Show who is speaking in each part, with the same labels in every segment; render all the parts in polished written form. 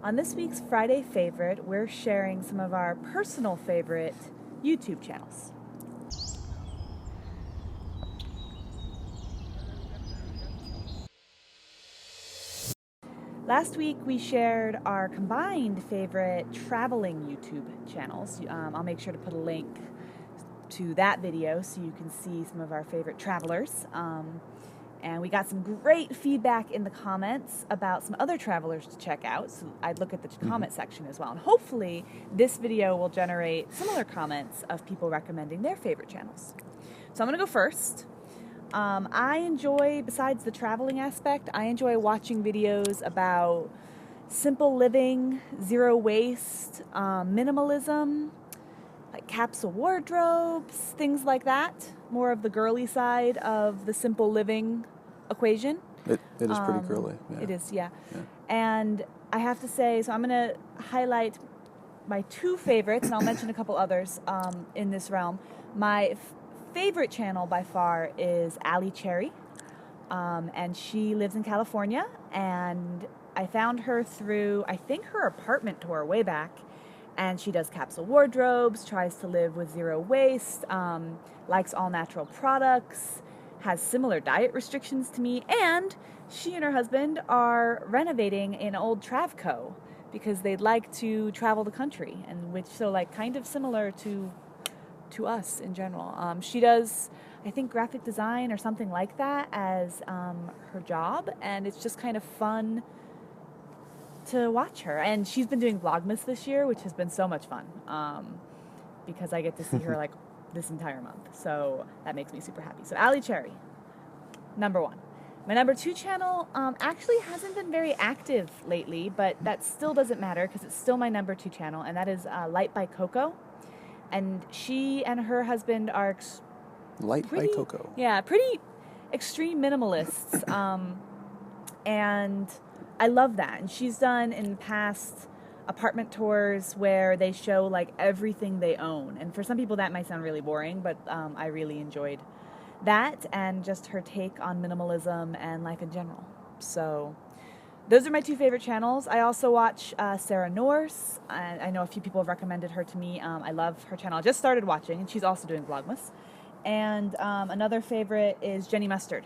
Speaker 1: On this week's Friday Favorite, we're sharing some of our personal favorite YouTube channels. Last week we shared our combined favorite traveling YouTube channels. I'll make sure to put a link to that video so you can see some of our favorite travelers. And we got some great feedback in the comments about some other travelers to check out. So I'd look at the comment section as well. And hopefully this video will generate similar comments of people recommending their favorite channels. So I'm going to go first. I enjoy, besides the traveling aspect, I enjoy watching videos about simple living, zero waste, minimalism, like capsule wardrobes, things like that. More of the girly side of the simple living equation.
Speaker 2: It is pretty girly. Yeah.
Speaker 1: It is, yeah. And I have to say, so I'm going to highlight my two favorites, and I'll mention a couple others in this realm. My favorite channel by far is Ali Cherry, and she lives in California, and I found her through, I think, her apartment tour way back. And she does capsule wardrobes, tries to live with zero waste, likes all natural products, has similar diet restrictions to me, and she and her husband are renovating an old Travco because they'd like to travel the country, and which so like kind of similar to us in general. She does, I think, graphic design or something like that as her job, and it's just kind of fun to watch her. And she's been doing Vlogmas this year, which has been so much fun because I get to see her like this entire month. So that makes me super happy. So Ali Cherry, number one. My number two channel actually hasn't been very active lately, but that still doesn't matter because it's still my number two channel, and that is Light by Coco. And she and her husband are
Speaker 2: Light by Coco.
Speaker 1: Yeah, pretty extreme minimalists. And I love that. And she's done in past apartment tours where they show like everything they own. And for some people that might sound really boring, but I really enjoyed that and just her take on minimalism and life in general. So those are my two favorite channels. I also watch Sarah Norse. I know a few people have recommended her to me. I love her channel. I just started watching, and she's also doing Vlogmas. And another favorite is Jenny Mustard,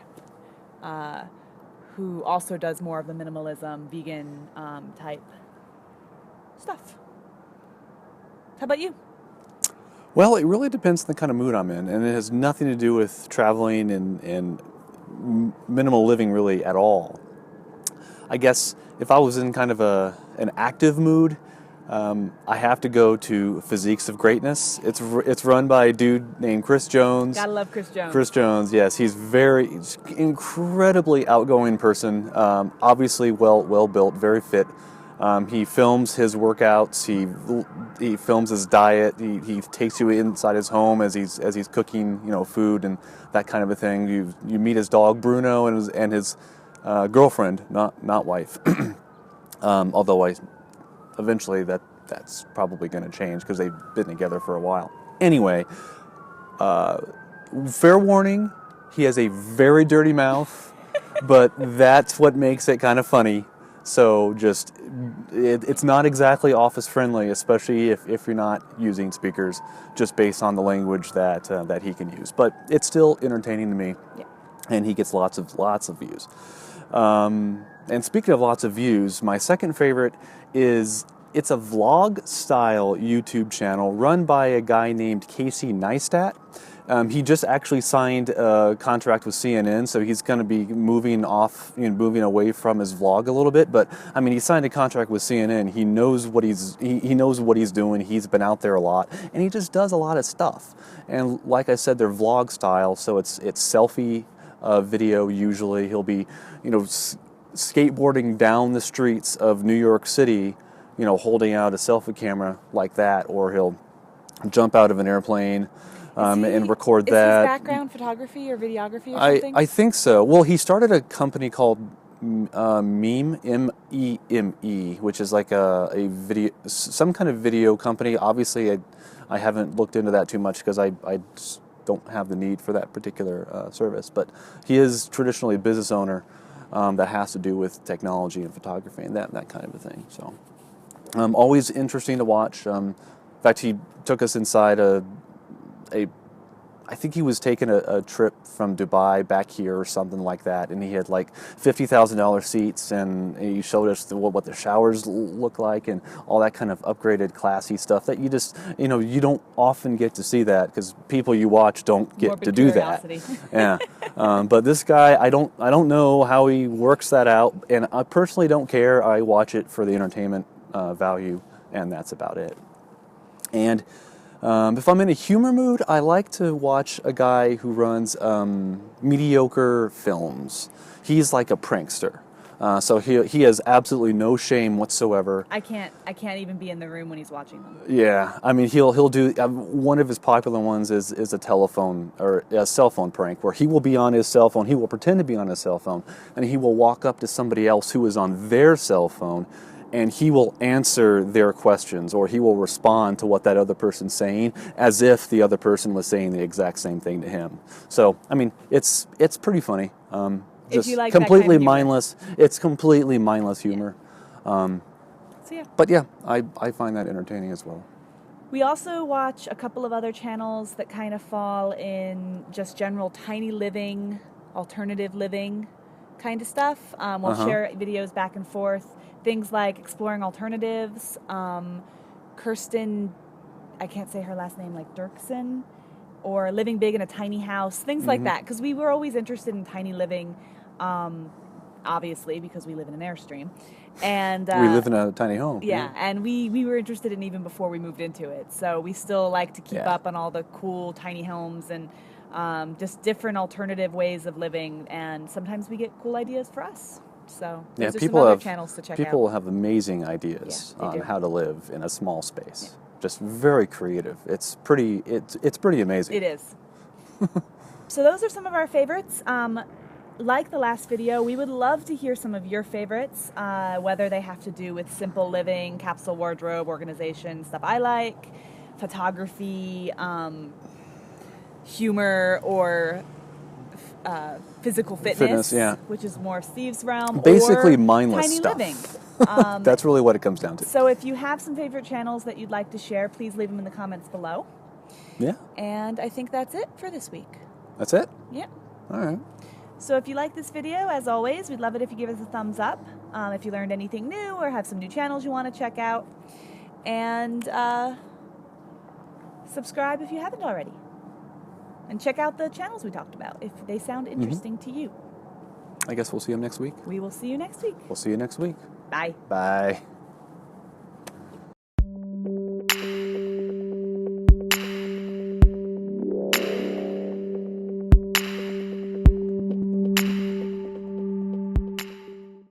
Speaker 1: who also does more of the minimalism, vegan type stuff. How about you?
Speaker 2: Well, it really depends on the kind of mood I'm in, and it has nothing to do with traveling and minimal living really at all. I guess if I was in kind of an active mood, I have to go to Physiques of Greatness. It's run by a dude named Chris Jones.
Speaker 1: Gotta love Chris Jones.
Speaker 2: Chris Jones, yes, he's incredibly outgoing person. Obviously well built, very fit. He films his workouts. He films his diet. He takes you inside his home as he's cooking, food and that kind of a thing. You meet his dog Bruno and his girlfriend, not wife. Although eventually that's probably going to change because they've been together for a while. Anyway, fair warning, he has a very dirty mouth, but that's what makes it kind of funny. So just, it's not exactly office friendly, especially if you're not using speakers, just based on the language that he can use. But it's still entertaining to me, yeah. And he gets lots of views. And speaking of lots of views, my second favorite it's a vlog style YouTube channel run by a guy named Casey Neistat. He just actually signed a contract with CNN, so he's going to be moving away from his vlog a little bit. But I mean, he signed a contract with CNN. He knows what he knows what he's doing. He's been out there a lot, and he just does a lot of stuff. And like I said, they're vlog style, so it's selfie video usually. He'll be, skateboarding down the streets of New York City, holding out a selfie camera like that, or he'll jump out of an airplane. And record that.
Speaker 1: Is his background photography or videography or something?
Speaker 2: I think so. Well, he started a company called Meme, M-E-M-E, which is like a video, some kind of video company. Obviously, I haven't looked into that too much because I just don't have the need for that particular service. But he is traditionally a business owner that has to do with technology and photography and that kind of a thing. So Always interesting to watch. In fact, he took us inside I think he was taking a trip from Dubai back here or something like that, and he had like $50,000 seats, and he showed us what the showers look like and all that kind of upgraded, classy stuff that you just, you don't often get to see that because people you watch don't get
Speaker 1: Morbid
Speaker 2: to do
Speaker 1: curiosity.
Speaker 2: that. Yeah, but this guy, I don't know how he works that out, and I personally don't care. I watch it for the entertainment value, and that's about it. And if I'm in a humor mood, I like to watch a guy who runs mediocre films. He's like a prankster. So he has absolutely no shame whatsoever.
Speaker 1: I can't even be in the room when he's watching them.
Speaker 2: Yeah, I mean he'll do one of his popular ones is a telephone or a cell phone prank where he will be on his cell phone. He will pretend to be on his cell phone, and he will walk up to somebody else who is on their cell phone, and he will answer their questions, or he will respond to what that other person's saying as if the other person was saying the exact same thing to him. So, I mean, it's pretty funny.
Speaker 1: If you like
Speaker 2: completely
Speaker 1: that kind of humor.
Speaker 2: mindless. It's completely mindless humor.
Speaker 1: So yeah.
Speaker 2: But yeah, I find that entertaining as well.
Speaker 1: We also watch a couple of other channels that kind of fall in just general tiny living, alternative living kind of stuff. We'll share videos back and forth. Things like Exploring Alternatives, Kirsten, I can't say her last name, like Dirksen, or Living Big in a Tiny House, things like that. Because we were always interested in tiny living, obviously, because we live in an Airstream. And
Speaker 2: we live in a tiny home.
Speaker 1: Yeah, and we were interested in even before we moved into it. So we still like to keep up on all the cool tiny homes and just different alternative ways of living. And sometimes we get cool ideas for us. So those are some other channels to check out.
Speaker 2: People have amazing ideas on how to live in a small space. Just very creative. It's pretty amazing.
Speaker 1: It is. So those are some of our favorites. Like the last video, we would love to hear some of your favorites, whether they have to do with simple living, capsule wardrobe, organization, stuff I like, photography, humor, or physical fitness, which is more Steve's realm.
Speaker 2: Basically
Speaker 1: or
Speaker 2: mindless
Speaker 1: tiny
Speaker 2: stuff.
Speaker 1: Living.
Speaker 2: That's really what it comes down to.
Speaker 1: So if you have some favorite channels that you'd like to share, please leave them in the comments below.
Speaker 2: Yeah.
Speaker 1: And I think that's it for this week.
Speaker 2: That's it?
Speaker 1: Yeah.
Speaker 2: All right.
Speaker 1: So if you like this video, as always, we'd love it if you give us a thumbs up. If you learned anything new or have some new channels you want to check out. And subscribe if you haven't already. And check out the channels we talked about if they sound interesting to you.
Speaker 2: I guess we'll see them next week.
Speaker 1: We will see you next week.
Speaker 2: We'll see you next week.
Speaker 1: Bye.
Speaker 2: Bye.